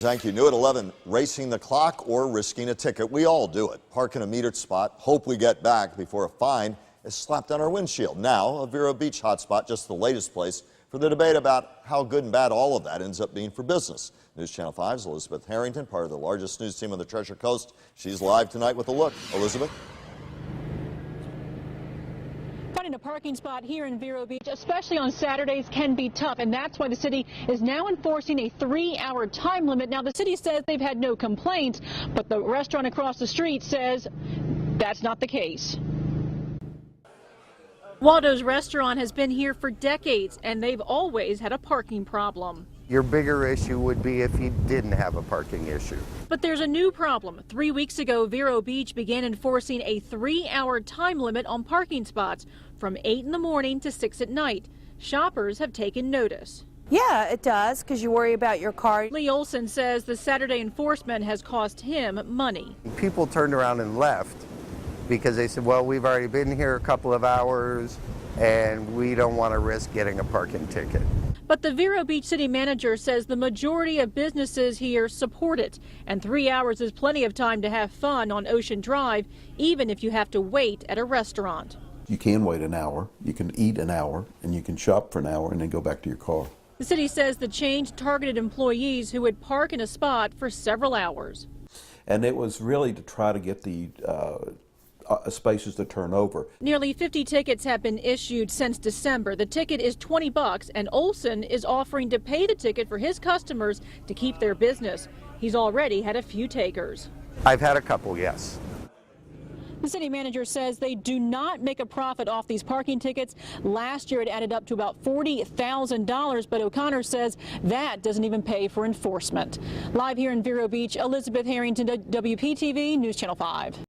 Thank you. New at 11, racing the clock or risking a ticket. We all do it. Park in a metered spot, hope we get back before a fine is slapped on our windshield. Now, a Vero Beach hotspot, just the latest place for the debate about how good and bad all of that ends up being for business. News Channel 5's Elizabeth Harrington, part of the largest news team on the Treasure Coast. She's live tonight with a look. Elizabeth? Finding a parking spot here in Vero Beach, especially on Saturdays, can be tough, and that's why the city is now enforcing a 3-hour time limit. Now, the city says they've had no complaints, but the restaurant across the street says that's not the case. Waldo's restaurant has been here for decades, and they've always had a parking problem. Your bigger issue would be if you didn't have a parking issue. But there's a new problem. 3 weeks ago, Vero Beach began enforcing a 3-hour time limit on parking spots from 8 in the morning to 6 at night. Shoppers have taken notice. Yeah, it does, because you worry about your car. Lee Olson says the Saturday enforcement has cost him money. People turned around and left because they said, well, we've already been here a couple of hours and we don't want to risk getting a parking ticket. But the Vero Beach city manager says the majority of businesses here support it, and 3 hours is plenty of time to have fun on Ocean Drive, even if you have to wait at a restaurant. You can wait an hour, you can eat an hour, and you can shop for an hour and then go back to your car. The city says the change targeted employees who would park in a spot for several hours. And it was really to try to get the spaces to turn over. Nearly 50 tickets have been issued since December. The ticket is $20, and Olson is offering to pay the ticket for his customers to keep their business. He's already had a few takers. I've had a couple, yes. The city manager says they do not make a profit off these parking tickets. Last year it added up to about $40,000, but O'Connor says that doesn't even pay for enforcement. Live here in Vero Beach, Elizabeth Harrington, WPTV News Channel 5.